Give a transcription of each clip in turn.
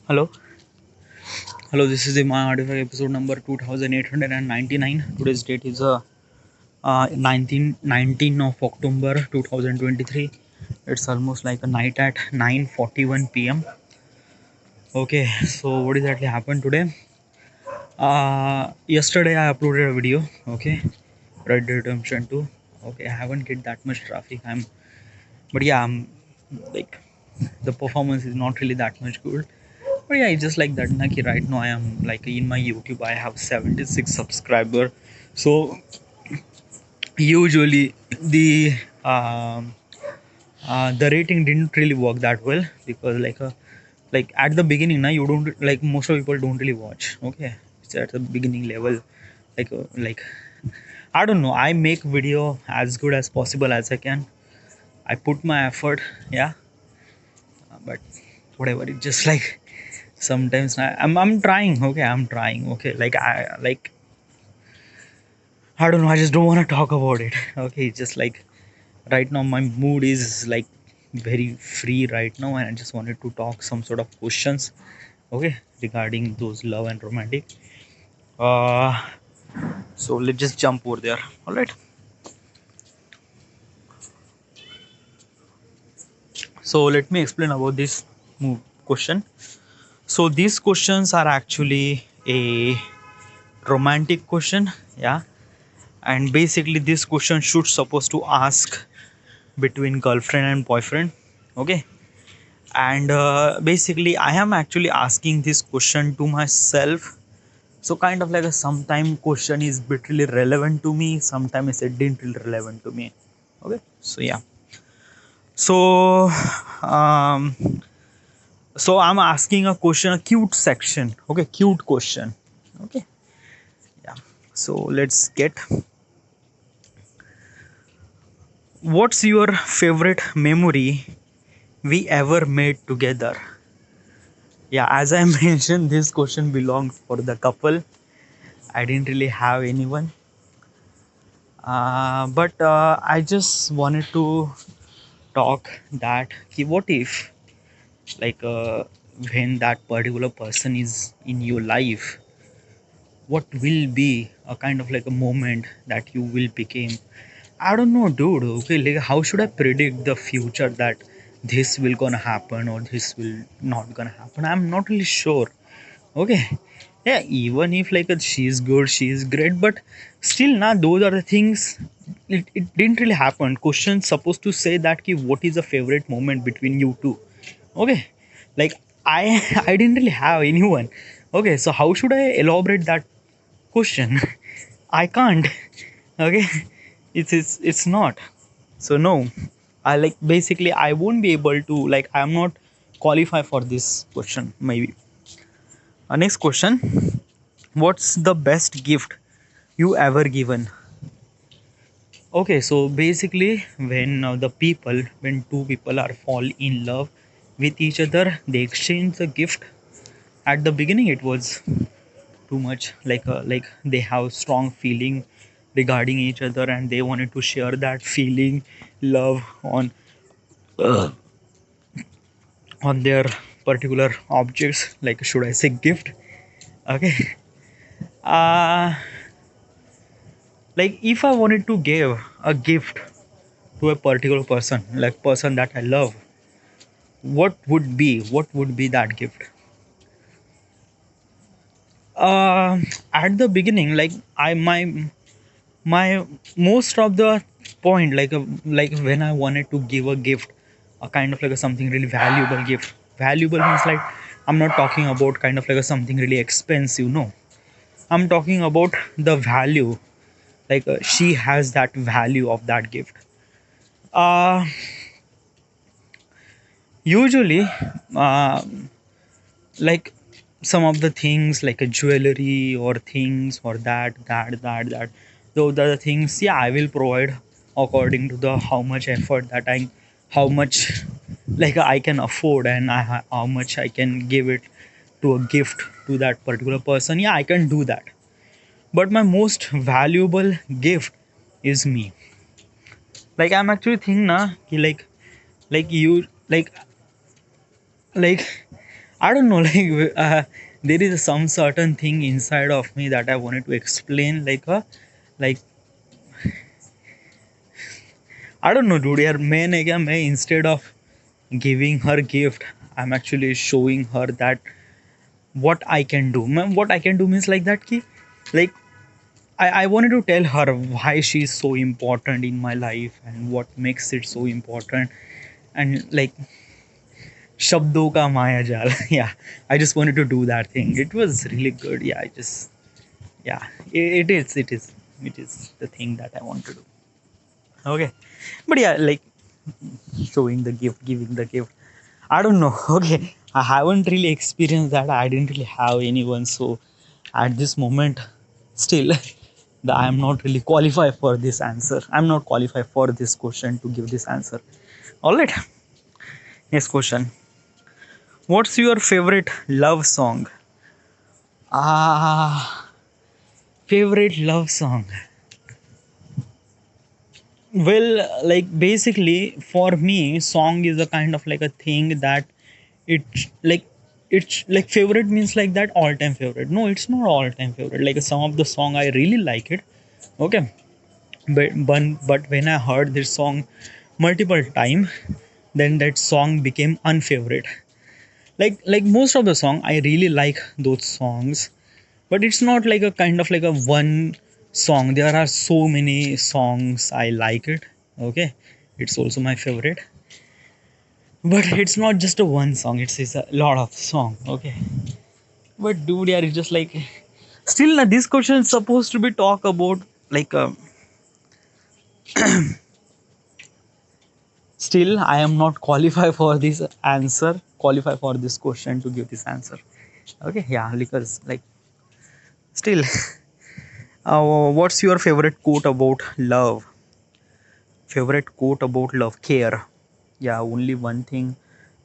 Hello, hello. This is the My Artifact episode number 2899. Today's date is 19 of October 2023. It's almost like a night at 9:41 p.m. Okay, so what exactly happened today? Yesterday I uploaded a video. Okay, Red Dead Redemption 2. Okay, I haven't get that much traffic. But yeah, I'm like the performance is not really that much good. But yeah, it's just like that. Naki, right now I am like in my YouTube, I have 76 subscriber. So usually um, the rating didn't really work that well because like at the beginning, now you don't like most of people don't really watch. Okay, it's at the beginning level. Like I don't know. I make video as good as possible as I can. I put my effort. Yeah, but whatever. It's just like sometimes I'm trying. Okay, I'm trying. Okay, I don't know. I just don't want to talk about it. Okay, it's just like right now my mood is like very free right now, and I just wanted to talk some sort of questions. Okay, regarding those love and romantic. Uh, so let's just jump over there. All right. So let me explain about this question. So these questions are actually a romantic question. Yeah, and basically this question should supposed to ask between girlfriend and boyfriend. Okay, and basically I am actually asking this question to myself, so kind of like a sometime question is bit really relevant to me, sometimes it didn't really relevant to me. Okay, so yeah, so um so I'm asking a question, a cute section. Okay, cute question. Okay, yeah, so let's get, what's your favorite memory we ever made together? Yeah, as I mentioned, this question belonged for the couple. I didn't really have anyone, but I just wanted to talk that what if like when that particular person is in your life, what will be a kind of like a moment that you will become. I don't know, dude. Okay, like how should I predict the future that this will gonna happen or this will not gonna happen? I'm not really sure. Okay, yeah, even if like she's good, she's great, but still now those are the things. It didn't really happen. Question supposed to say that ki, what is the favorite moment between you two? Okay, like I I didn't really have anyone. Okay, so how should I elaborate that question? I can't. Okay, it's not. So no, I like basically I won't be able to, like I'm not qualified for this question maybe. Next question. What's the best gift you ever given? Okay, so basically, when two people are fall in love with each other, they exchange the gift. At the beginning, it was too much like they have strong feeling regarding each other, and they wanted to share that feeling, love on their particular objects. Like should I say gift? Okay, uh like if I wanted to give a gift to a particular person, like person that I love, what would be that gift? uh at the beginning, like I my most of the point, like when I wanted to give a gift, a kind of like a something really valuable gift. Valuable means like I'm not talking about kind of like a something really expensive, no. I'm talking about the value, like she has that value of that gift. uh Usually, uh, like some of the things like a jewelry or things or that those are the things, yeah, I will provide according to the how much effort that I, how much like I can afford, and how much I can give it to a gift to that particular person. Yeah, I can do that. But my most valuable gift is me. Like I'm actually thinking na ki like you like I don't know, like there is some certain thing inside of me that I wanted to explain, like I don't know, dude. यार मैंने क्या मैं instead of giving her gift, I'm actually showing her that what I can do. What I can do means like that ki, like I wanted to tell her why she's so important in my life and what makes it so important, and like शब्दों का माया जाल. Yeah, I just wanted to do that thing. It was really good. Yeah, I just, yeah, it is the thing that I want to do. Okay, but yeah, like showing the gift, giving the gift, I don't know. Okay, I haven't really experienced that. I didn't really have anyone, so at this moment, still, I am not really qualified for this answer. I'm not qualified for this question to give this answer. All right, next question. What's your favorite love song? Ah, favorite love song. Well, like basically for me, song is a kind of like a thing that it's like it's like favorite means like that all time favorite. No, it's not all time favorite. Like some of the song I really like it. Okay, but when I heard this song multiple time, then that song became unfavorite. Like most of the song, I really like those songs, but it's not like a kind of like a one song. There are so many songs I like it. Okay, it's also my favorite, but it's not just a one song. It's a lot of song. Okay, but dude, yeah, it's just like still this question is supposed to be talk about like still I am not qualified for this answer, qualified for this question to give this answer. Okay, yeah, because like still what's your favorite quote about love? Favorite quote about love? Care. Yeah, only one thing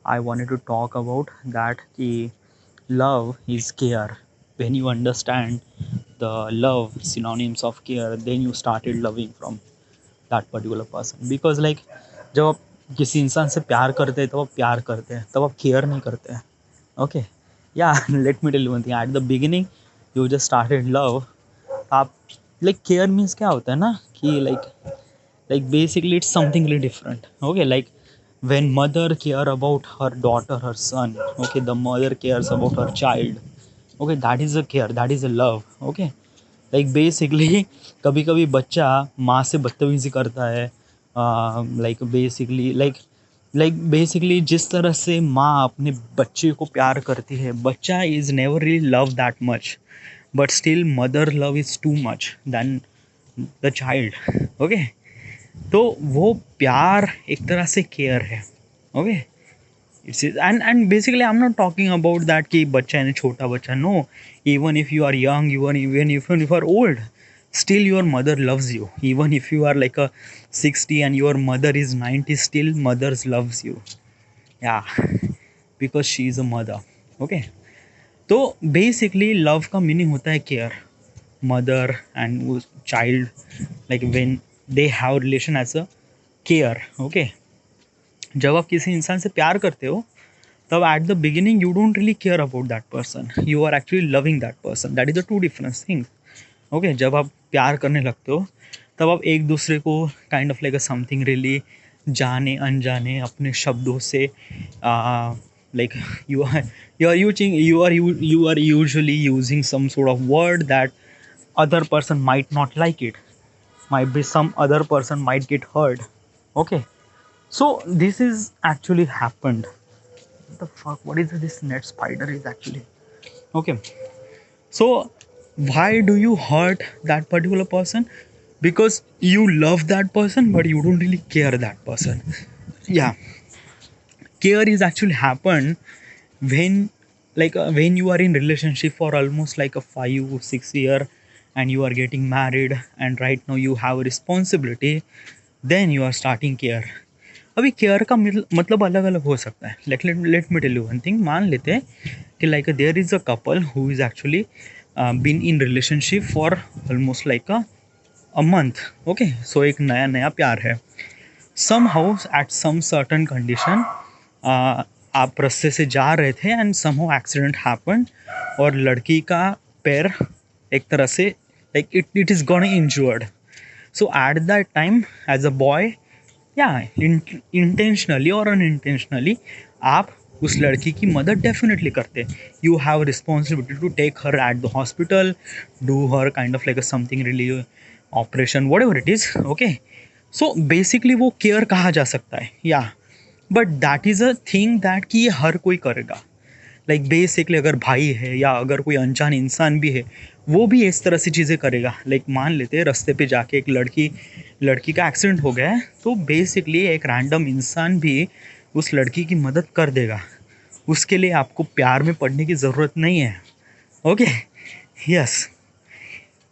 I wanted to talk about, that the love is care. When you understand the love synonyms of care, then you started loving from that particular person. Because like जब आप किसी इंसान से प्यार करते हैं, तब आप प्यार करते हैं, तब आप केयर नहीं करते हैं. ओके, या let me tell you one thing. At the beginning you just started love. आप लाइक केयर मीन्स क्या होता है ना कि like basically it's something really different. Okay, like when mother care about her daughter, her son. Okay, the mother cares about her child. Okay, that is a care, that is a love. Okay, like basically कभी कभी बच्चा माँ से बदतमीजी करता है. Like basically जिस तरह से माँ अपने बच्चे को प्यार करती है, बच्चा is never really love that much, but still mother love is too much then the child. Okay, तो वो प्यार एक तरह से केयर है. Okay, it's and basically I am not talking about that कि बच्चा है छोटा बच्चा. No, even if you are young, even if you are old, still your mother loves you. Even if you are like a 60 and your mother is 90, still mothers loves you. Yeah, because she is a mother. Okay, तो basically love का meaning होता है care. Mother and child, like when they have relation as a care. Okay, जब आप किसी इंसान से प्यार करते हो, तब at the beginning you don't really care about that person, you are actually loving that person. That is the two different things. Okay, जब आप प्यार करने लगते हो, तब आप एक दूसरे को kind of like a something really जाने अनजाने अपने शब्दों से like you are usually using some sort of word that other person might not like it, might be some other person might get hurt. Okay, so this is actually happened. What the fuck, what is this net spider is actually. Okay, so why do you hurt that particular person? Because you love that person but you don't really care that person. Yeah, care is actually happened when when you are in relationship for almost like a 5 or 6 year, and you are getting married, and right now you have a responsibility, then you are starting care. अभी care का मतलब अलग अलग हो सकता है. Let me tell you one thing. मान लेते हैं कि like there is a couple who is actually been in relationship for almost like a month. Okay, so एक नया नया प्यार है. Somehow at some certain condition आप रास्ते से जा रहे थे एंड समहाउ एक्सीडेंट हैपेंड और लड़की का पैर एक तरह से like it is gone injured. So at that time as a boy, या इंटेंशनली और अनइंटेंशनली, आप उस लड़की की मदद डेफिनेटली करते. You have responsibility to take her at the hospital, do her kind of like something really operation, whatever it is. Okay, so basically वो care कहा जा सकता है, या but that is a thing that कि ये हर कोई करेगा. लाइक बेसिकली अगर भाई है या अगर कोई अनजान इंसान भी है, वो भी इस तरह से चीज़ें करेगा. लाइक मान लेते हैं रास्ते पे जाके एक लड़की का एक्सीडेंट हो गया है, तो बेसिकली एक रैंडम इंसान भी उस लड़की की मदद कर देगा. उसके लिए आपको प्यार में पड़ने की ज़रूरत नहीं है. Okay, yes.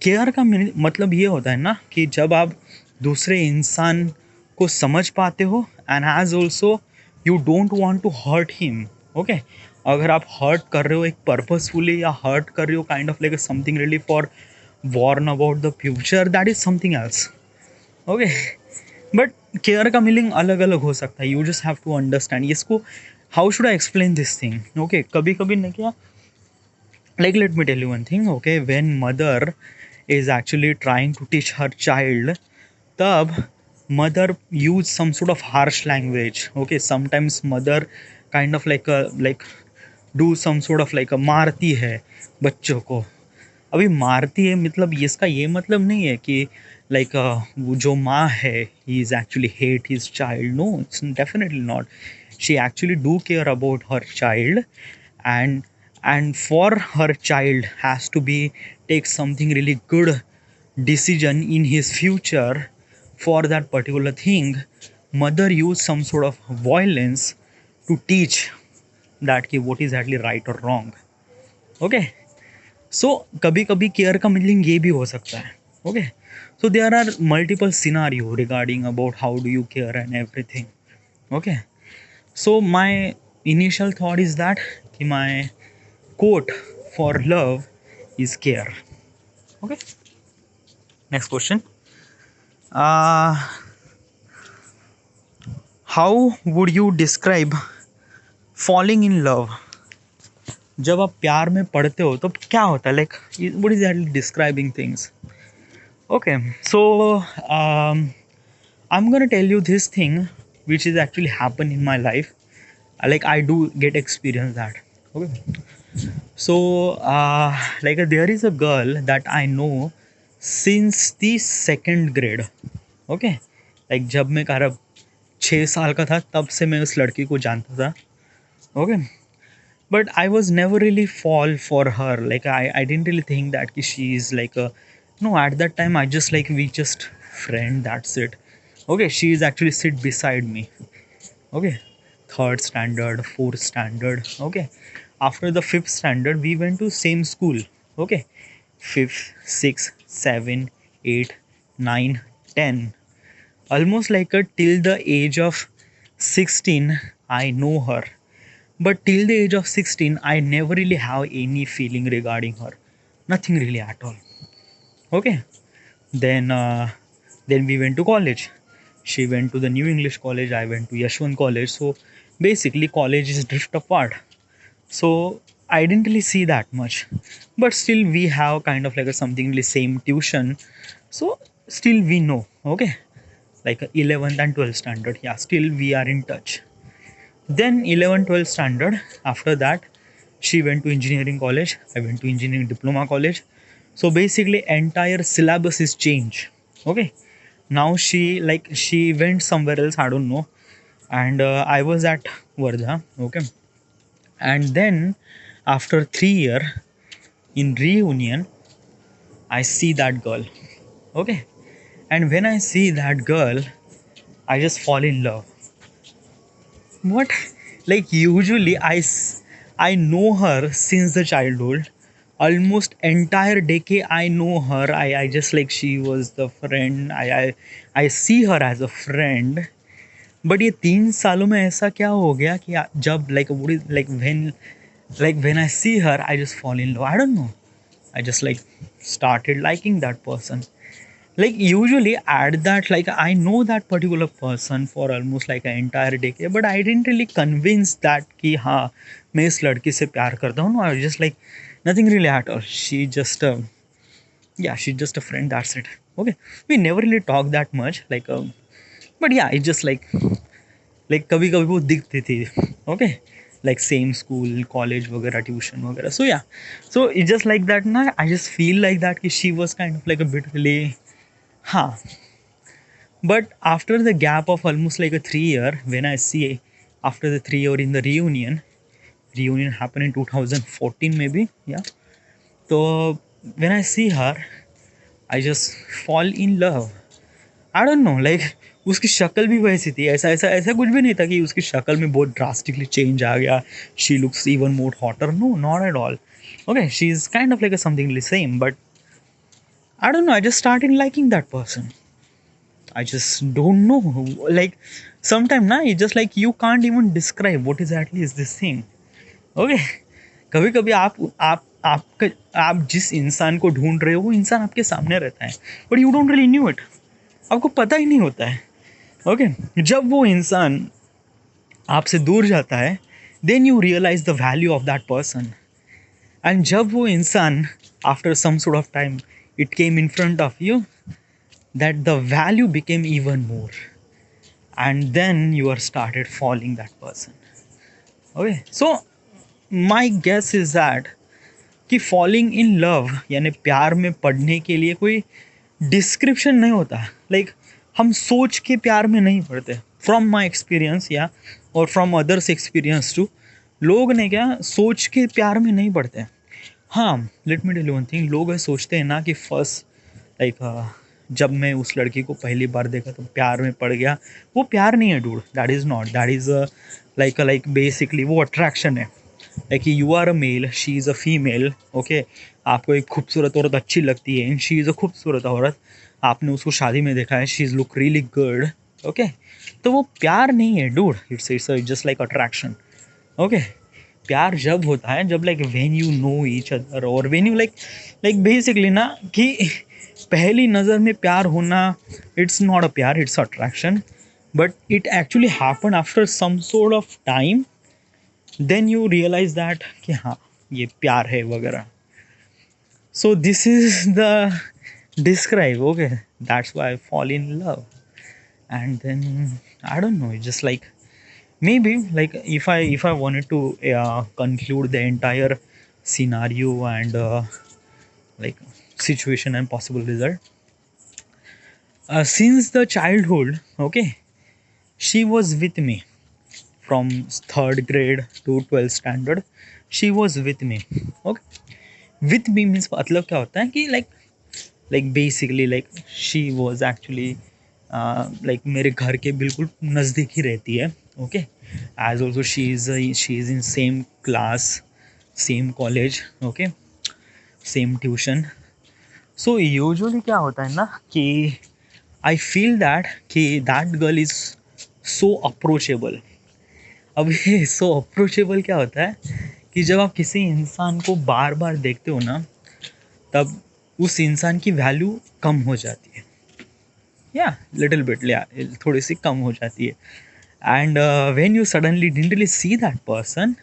केयर का मतलब ये होता है ना कि जब आप दूसरे इंसान को समझ पाते हो and as also you don't want to hurt him. Okay, अगर आप हर्ट कर रहे हो एक पर्पसफुली या हर्ट कर रहे हो kind of like something really for worn about the future, that is something else. Okay, but care का मीनिंग अलग अलग हो सकता है. You just have to understand इसको. How should I explain this thing? Okay, कभी कभी ना क्या, like let me tell you one thing. Okay, when mother is actually trying to teach her child, tab mother use some sort of harsh language. Okay, sometimes mother kind of like do some sort of like a मारती है बच्चों को. अभी मारती है मतलब इसका ये मतलब नहीं है कि लाइक वो जो माँ है he is actually hate his child. No, it's definitely not. She actually do care about her child, and for her child has to be take something really good decision in his future. For that particular thing, mother use some sort of violence to teach that कि what is actually right or wrong. Okay, so कभी कभी care का meaning ये भी हो सकता है. Okay, so there are multiple scenario regarding about how do you care and everything. Okay, so my initial thought is that कि my quote for love is care. Okay, next question. uh, how would you describe falling in love? जब आप प्यार में पड़ते हो तो क्या होता है, like what is that describing things? Okay, so I am gonna tell you this thing which is actually happen in my life. Like I do get experience that. Okay, so like there is a girl that I know since the second grade. Okay, like जब मैं करीब 6 साल का था तब से मैं उस लड़की को जानता था. Okay, but I was never really fall for her. Like I didn't really think that she is like a, no, at that time I just like we just friend, that's it. Okay, she is actually sit beside me. Okay, third standard, fourth standard. Okay, after the fifth standard we went to same school. Okay, fifth, sixth, 7, 8, 9, 10, almost like a till the age of 16 I know her. But till the age of 16 I never really have any feeling regarding her, nothing really at all. Okay, then we went to college. She went to the New English College, I went to Yashwant College. So basically college is drift apart. So I didn't really see that much, but still we have kind of like a something really same tuition. So still we know. Okay, like 11th and 12th standard, yeah, still we are in touch. Then 11th 12th standard, after that she went to engineering college, I went to engineering diploma college. So basically entire syllabus is changed. Okay, now she went somewhere else, I don't know. And I was at Wardha. Okay, and then after 3 year in reunion I see that girl. Okay, and when I see that girl I just fall in love. What? Like usually I know her since the childhood. Almost entire decade I know her. I just like she was the friend. I see her as a friend. But ये 3 सालों में ऐसा क्या हो गया कि जब like when I see her I just fall in love. I don't know. I just like started liking that person. like usually at that, like I know that particular person for almost like an entire decade, but I didn't really convince that कि हाँ मैं इस लड़की से प्यार करता हूँ. I was just like nothing really at all. She just yeah, she's just a friend, that's it. Okay, we never really talk that much, like but yeah, it just like कभी कभी वो दिखती थी. Okay, like same school, college वगैरह, tuition वगैरह. So yeah, so it's just like that ना. I just feel like that कि she was kind of like a bit really हाँ. But after the gap of almost like a 3 year, when I see after the 3 year in the reunion happened in 2014 maybe, yeah. So when I see her, I just fall in love. I don't know, like उसकी शक्ल भी वैसी थी. ऐसा ऐसा ऐसा कुछ भी नहीं था कि उसकी शक्ल में बहुत ड्रास्टिकली चेंज आ गया. She looks even more hotter. No, not at all. Okay, she is kind of like a something the same, but I don't know. I just started liking that person. I just don't know. Like sometimes ना, it's just like you can't even describe what exactly is this thing. Okay, कभी कभी आप जिस इंसान को ढूंढ रहे हो वो इंसान आपके सामने रहता है, but you don't really knew it. आपको पता ही नहीं होता है. ओके, जब वो इंसान आपसे दूर जाता है, then you realise the value of that person. And जब वो इंसान after some sort of time it came in front of you, that the value became even more, and then you are started following that person. Okay, so my guess is that कि falling in love यानी प्यार में पड़ने के लिए कोई description नहीं होता. लाइक हम सोच के प्यार में नहीं पड़ते. फ्रॉम माई एक्सपीरियंस या और फ्रॉम अदर्स एक्सपीरियंस टू, लोग ने क्या सोच के प्यार में नहीं पड़ते. हाँ, let me tell you one thing. लोग सोचते हैं ना कि फर्स्ट लाइक जब मैं उस लड़की को पहली बार देखा तो प्यार में पड़ गया. वो प्यार नहीं है dude. That is not. That is like basically वो अट्रैक्शन है. Like you are a male, she is a female. Okay, आपको एक खूबसूरत औरत अच्छी लगती है, शी इज़ अ खूबसूरत औरत. आपने उसको शादी में देखा है, she is look really good. Okay, तो वो प्यार नहीं है dude. It's just like attraction. Okay, प्यार जब होता है जब like when you know each other, और व्हेन यू लाइक बेसिकली ना कि पहली नज़र में प्यार होना, it's not a pyaar, it's attraction. But it actually happen after some sort of time. Then you realise that कि हाँ ये प्यार है वगैरह. So this is the describe. Okay, that's why I fall in love. And then I don't know, just like maybe like if I wanted to conclude the entire scenario and like situation and possible result, since the childhood, okay, she was with me from third grade to 12th standard. She was with me. Okay, with me means मतलब क्या होता है कि like basically like she was actually like मेरे घर के बिल्कुल नज़दीक ही रहती है. Okay, as also she is in same class, same college. Okay, same tuition. So usually क्या होता है ना कि आई फील दैट कि that girl is so approachable. अब ये सो अप्रोचेबल क्या होता है कि जब आप किसी इंसान को बार बार देखते हो ना, तब उस इंसान की वैल्यू कम हो जाती है. या लिटिल बिट, या थोड़ी सी कम हो जाती है. And when you suddenly didn't really see that person,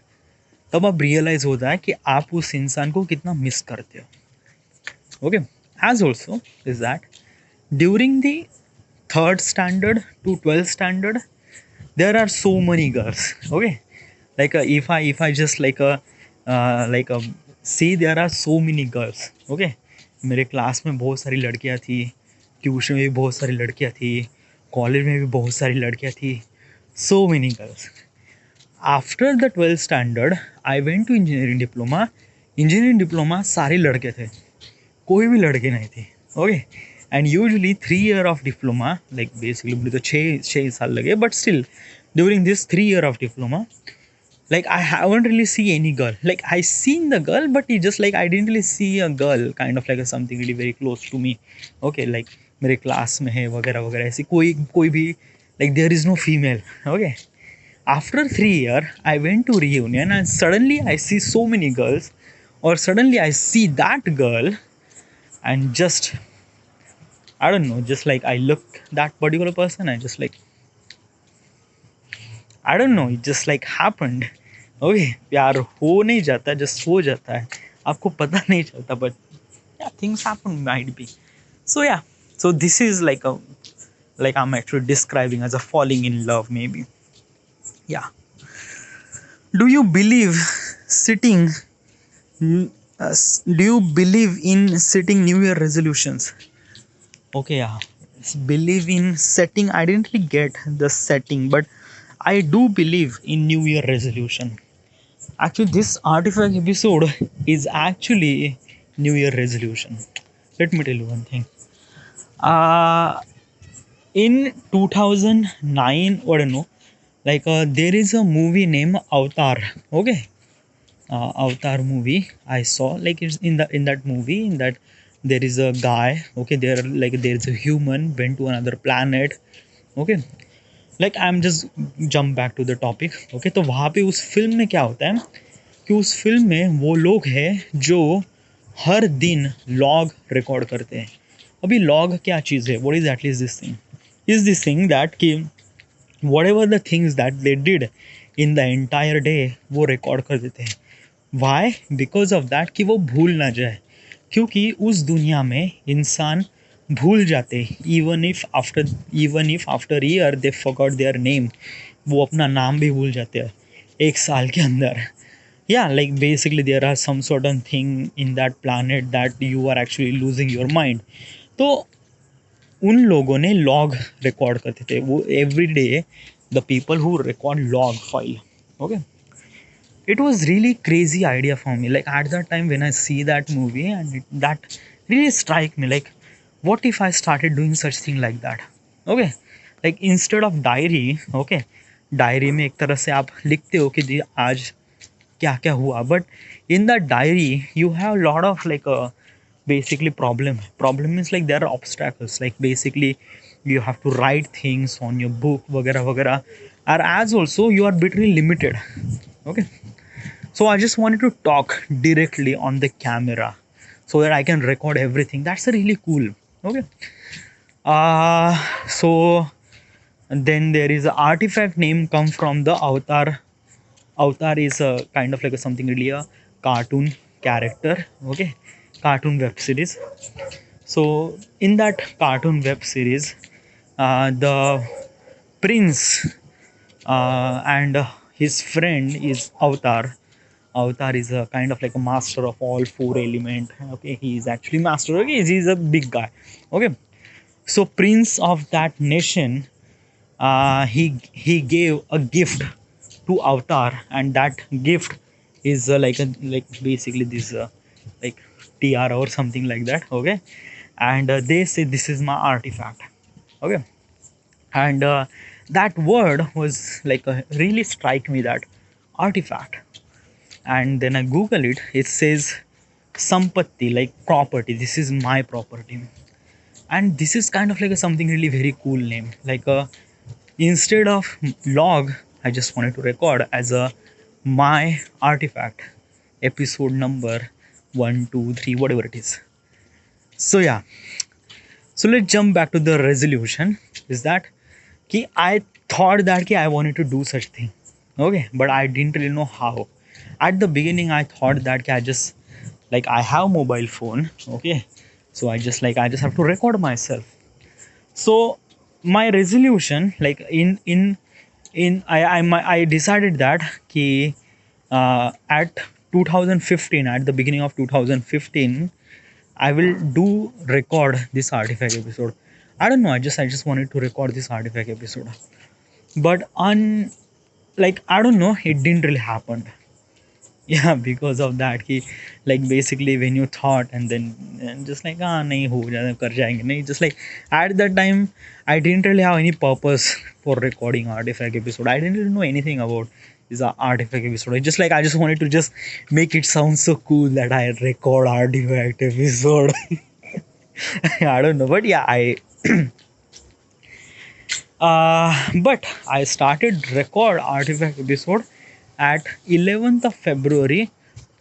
तब अब रियलाइज होता है कि आप उस इंसान को कितना मिस करते हो. Okay, as also is that during the third standard to 12th standard, there are so many girls. Okay, like if I just like see, there are so many girls. Okay, मेरे class में बहुत सारी लड़कियां थी, tuition में भी बहुत सारी लड़कियां थी, कॉलेज में भी बहुत सारी लड़कियां थी. so many girls. After the 12th standard I went to engineering diploma. Engineering diploma सारे लड़के थे, कोई भी लड़के नहीं थे. Okay, and usually 3 year of diploma, like basically बोले तो 6 साल लगे, but still during this 3 year of diploma, like I haven't really see any girl. Like I seen the girl, but it just like I didn't really see a girl kind of like a something really very close to me. Okay, like मेरे class में है वगैरह वगैरह, ऐसी कोई भी like there is no female. Okay, after 3 year I went to reunion and suddenly I see so many girls, or suddenly I see that girl, and just I don't know, just like I looked that particular person, I just like, I don't know, it just like happened. Okay, प्यार हो नहीं जाता, just हो जाता है, आपको पता नहीं चलता, but yeah, things happen, might be. So yeah, so this is like a, like I'm actually describing as a falling in love maybe. Yeah. Do you believe sitting do you believe in setting new year resolutions? Okay, yeah. Believe in setting. I didn't really get the setting, but I do believe in New Year resolution. Actually, this artifact episode is actually New Year resolution. Let me tell you one thing. Uh, in 2009, or I don't know, like there is a movie named Avatar. Okay, Avatar movie I saw, like it's in that movie, in that there is a guy, okay, there like there's a human went to another planet, okay, like I'm just jump back to the topic, okay, तो वहाँ पे उस film में क्या होता है कि उस फिल्म में वो लोग हैं जो हर दिन लॉग रिकॉर्ड करते हैं. अभी लॉग क्या चीज़ है, व्हाट इज एटली इज दिस थिंग दैट कि whatever the things that they did in the entire day वो रिकॉर्ड कर देते हैं. वाई? बिकॉज ऑफ दैट कि वो भूल ना जाए, क्योंकि उस दुनिया में इंसान भूल जाते, even if after year they forgot their name, वो अपना नाम भी भूल जाते हैं एक साल के अंदर. या like basically there are some certain thing in that planet that you are actually losing your mind. तो उन लोगों ने लॉग रिकॉर्ड करते थे, वो every day the people who record log file. Okay, it was really crazy idea for me, like at that time when I see that movie, and that really strike me, like what if I started doing such thing like that. Okay, like instead of diary, okay, diary में एक तरह से आप लिखते हो कि जी आज क्या क्या हुआ, but in the diary you have lot of like basically problem means like there are obstacles, like basically you have to write things on your book वगैरह वगैरह, or as also you are bit really limited. Okay, so I just wanted to talk directly on the camera so that I can record everything. That's really cool. Okay, so then there is an artifact name come from the Avatar. Avatar is a kind of like a something really a cartoon character. Okay, cartoon web series. So in that cartoon web series, the prince and his friend is Avatar. Avatar is a kind of like a master of all four element. Okay, he is actually master. Okay, he's a big guy. Okay, so prince of that nation, he gave a gift to Avatar, and that gift is like a like basically this like tiara or something like that. Okay, and they say this is my artifact. Okay, and that word was like really strike me, that artifact. And then I google it, it says sampatti, like property, this is my property. And this is kind of like a something really very cool name, like instead of log I just wanted to record as a my artifact episode number 1 2 3 whatever it is. So yeah, so let's jump back to the resolution. Is that कि I thought that कि I wanted to do such thing, okay, but I didn't really know how. At the beginning I thought that कि I just like I have mobile phone, okay, so I just like I just have to record myself. So my resolution, like I decided that कि at 2015, at the beginning of 2015, I will do record this artifact episode. I don't know. I just wanted to record this artifact episode, but on like I don't know. It didn't really happen. Yeah, because of that. कि like basically when you thought and then and just like नहीं हो जाए कर जाएंगे नहीं. Just like at that time I didn't really have any purpose for recording artifact episode. I didn't really know anything about this artifact episode. Just like I just wanted to just make it sound so cool that I record artifact episode. I don't know, but yeah, I but I started record artifact episode at 11th of February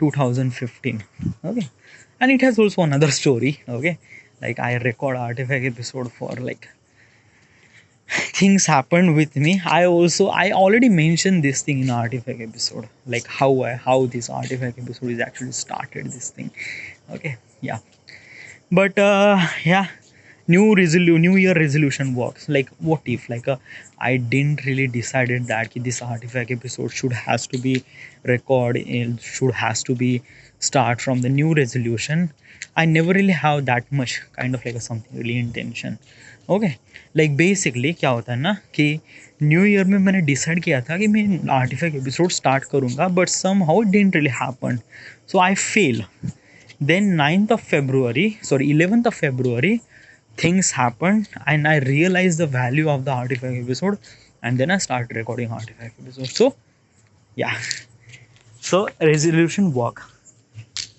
2015. Okay, and it has also another story. Okay, like I record artifact episode for like things happened with me. I already mentioned this thing in artifact episode, like how this artifact episode is actually started this thing. Okay, yeah. But yeah, new year resolution works. Like what if like I didn't really decided that this artifact episode should has to be record, should has to be start from the new resolution. I never really have that much kind of like a something really intention. Okay, like basically क्या होता है ना कि new year में मैंने decide किया था कि मैं आर्टिफैक्ट एपिसोड स्टार्ट करूँगा, but somehow it didn't really happen, so I fail. Then 9th of February, sorry, 11th of February, things happened and I realized the value of the artifact episode, and then I started recording artifact episode. So yeah, so resolution work.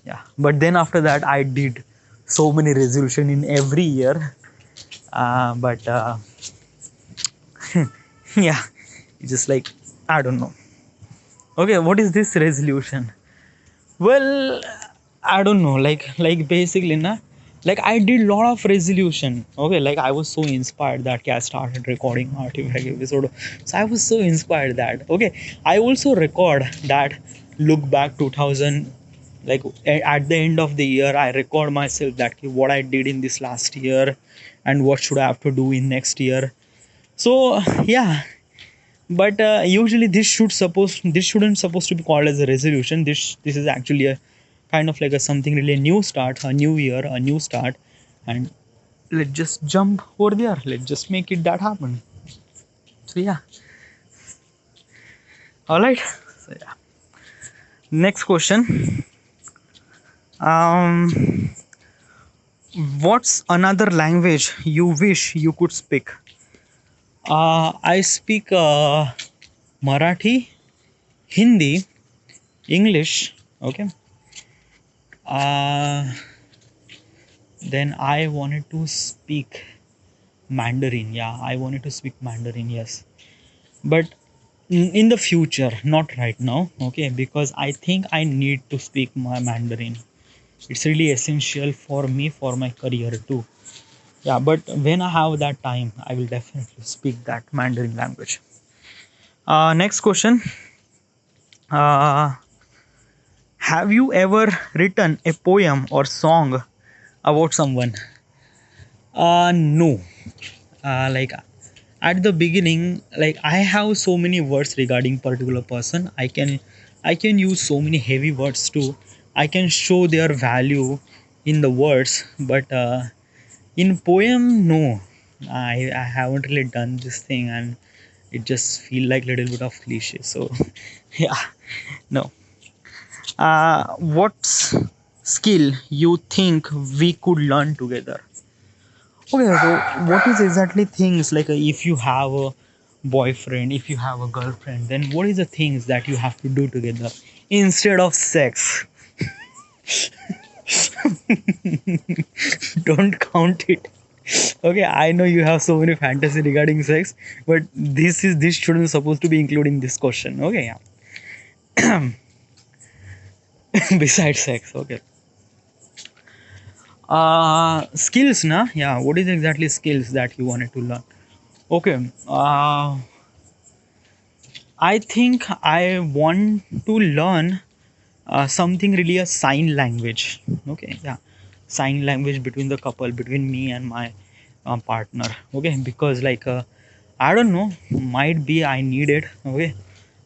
Yeah, but then after that I did so many resolution in every year, but yeah, it's just like I don't know. Okay, what is this resolution? Well, I don't know. Like basically, na, like I did lot of resolution. Okay, like I was so inspired that I started recording artifact episode. So I was so inspired that okay, I also record that. Look back 2000, like at the end of the year, I record myself that okay, what I did in this last year, and what should I have to do in next year. So yeah, but usually this shouldn't supposed to be called as a resolution. This is actually a kind of like a something really new start, a new year, a new start, and let's just jump over there, let's just make it that happen. So yeah, all right. So yeah, next question. um what's another language you wish you could speak? I speak Marathi, Hindi, English. Okay. uh then I wanted to speak Mandarin. Yeah, I wanted to speak Mandarin, yes. But in the future, not right now, okay? Because I think I need to speak my Mandarin. It's really essential for me for my career too. Yeah, but when I have that time, I will definitely speak that Mandarin language. Next question. Uh, have you ever written a poem or song about someone? No. Like at the beginning, like I have so many words regarding particular person. I can use so many heavy words too. I can show their value in the words, but in poem, no. I haven't really done this thing, and it just feel like little bit of cliche. So yeah, no. What's skill you think we could learn together? Okay, so what is exactly things like if you have a boyfriend, if you have a girlfriend, then what is the things that you have to do together instead of sex? Don't count it. Okay, I know you have so many fantasy regarding sex, but this shouldn't supposed to be included in this question. Okay, yeah. Besides sex, okay. Skills, na? Yeah, what is exactly skills that you wanted to learn? Okay. I think I want to learn something really a sign language. Okay, yeah, sign language between the couple, between me and my partner. Okay, because like I don't know, might be I need it. Okay,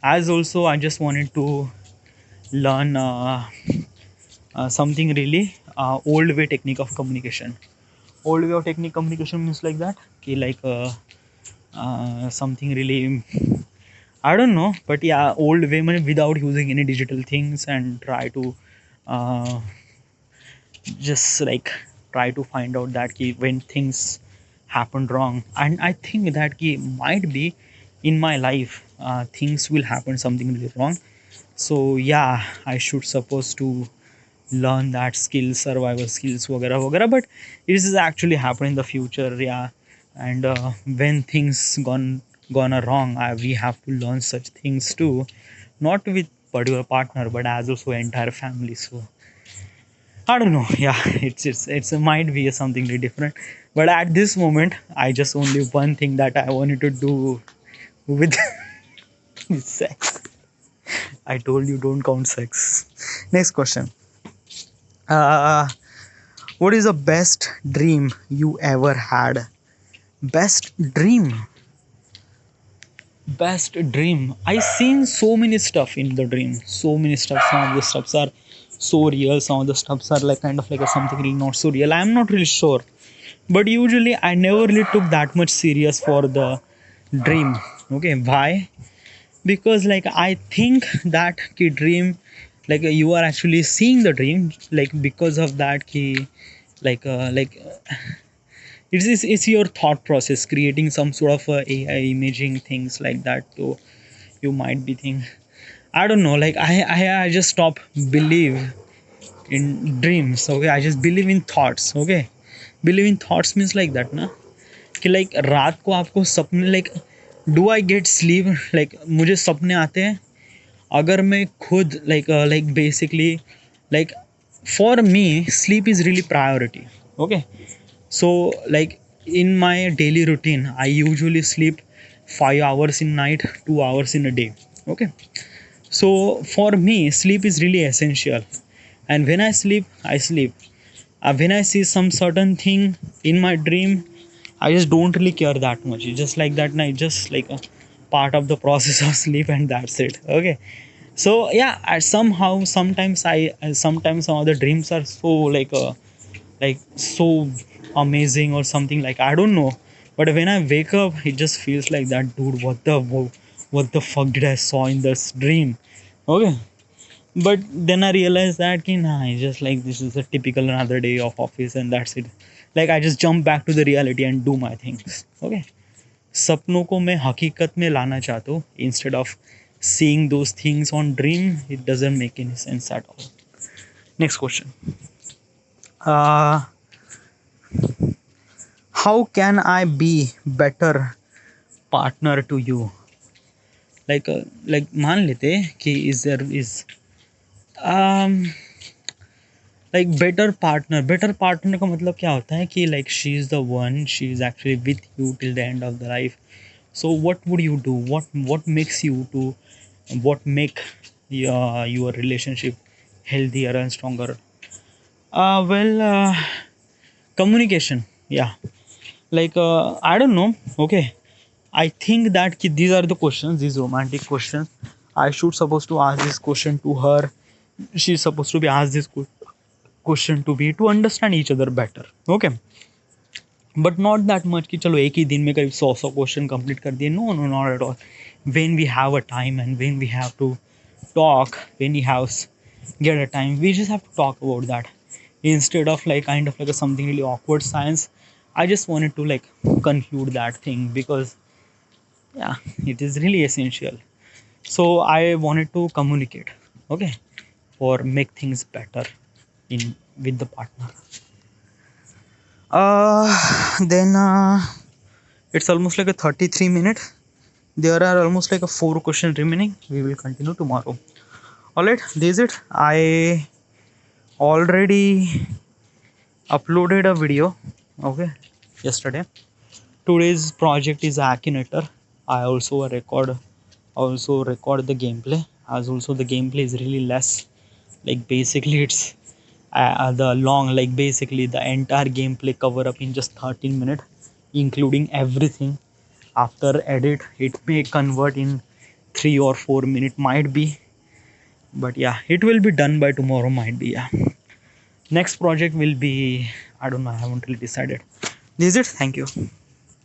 as also I just wanted to learn something really old way technique of communication. Old way of technique communication means like that. Okay, like something really I don't know, but yeah, old way without using any digital things and try to uh, just like try to find out that key when things happened wrong. And I think that key might be in my life things will happen something really wrong. So yeah, I should supposed to learn that skill, survival skills, वगैरह वगैरह. But it is actually happen in the future, yeah. And when things gone wrong, we have to learn such things too, not with particular partner, but as also entire family. So I don't know. Yeah, it's it might be something really different. But at this moment, I just only one thing that I wanted to do with, with sex. I told you don't count sex. Next question. Uh, what is the best dream you ever had? Best dream. Best dream. I seen so many stuff in the dream. So many stuff. Some of the stuffs are so real. Some of the stuffs are like kind of like a something really not so real. I'm not really sure. But usually I never really took that much serious for the dream. Okay, why? Because like I think that ki dream, like you are actually seeing the dream, like because of that ki, like it's your thought process creating some sort of AI imaging things like that. So you might be thinking, I don't know, like I just stop believe in dreams. Okay, I just believe in thoughts. Okay, believe in thoughts means like that ना, कि like रात को आपको सपने like do I get sleep, like मुझे सपने आते हैं अगर मैं खुद like basically like for me sleep is really priority. Okay, so like in my daily routine I usually sleep 5 hours in night, 2 hours in a day. Okay, so for me sleep is really essential, and when I sleep I sleep. When I see some certain thing in my dream, I just don't really care that much. It's just like that, and I just like a part of the process of sleep, and that's it. Okay. So yeah, I somehow sometimes sometimes some of the dreams are so like so amazing or something, like I don't know. But when I wake up, it just feels like that, dude. What the fuck did I saw in this dream? Okay. But then I realized that ki, nah, it's just like this is a typical another day of office and that's it. Like I just jump back to the reality and do my things. Okay. सपनों को मैं हकीकत में लाना चाहता हूँ instead of seeing those things on dream. It doesn't make any sense at all. Next question. Uh, how can I be better partner to you? Like मान लेते कि is there is um like better partner का मतलब क्या होता है कि like she is the one, she is actually with you till the end of the life. So what would you do, what makes you to what make your relationship healthier and stronger? Well, communication. Yeah, like I don't know. Okay, I think that these are the questions, these romantic questions. I should supposed to ask this question to her. She's supposed to be asked this question to be to understand each other better. Okay, but not that much कि चलो एक ही दिन में करीब 100 question complete कर दिए. No no not at all. When we have a time and when we have to talk, when we have get a time, we just have to talk about that instead of like kind of like a something really awkward science. I just wanted to like conclude that thing because yeah, it is really essential. So I wanted to communicate. Okay, or make things better in with the partner. Then it's almost like a 33 minute. There are almost like a 4 question remaining. We will continue tomorrow. All right, this is it. I already uploaded a video. Okay, yesterday. Today's project is Akinator. I also record the gameplay, as also the gameplay is really less. Like basically it's the long, like basically the entire gameplay cover up in just 13 minutes, including everything. After edit it may convert in 3 or 4 minutes, might be, but yeah, it will be done by tomorrow, might be. Yeah, next project will be, I don't know, I haven't really decided. This is it. Thank you.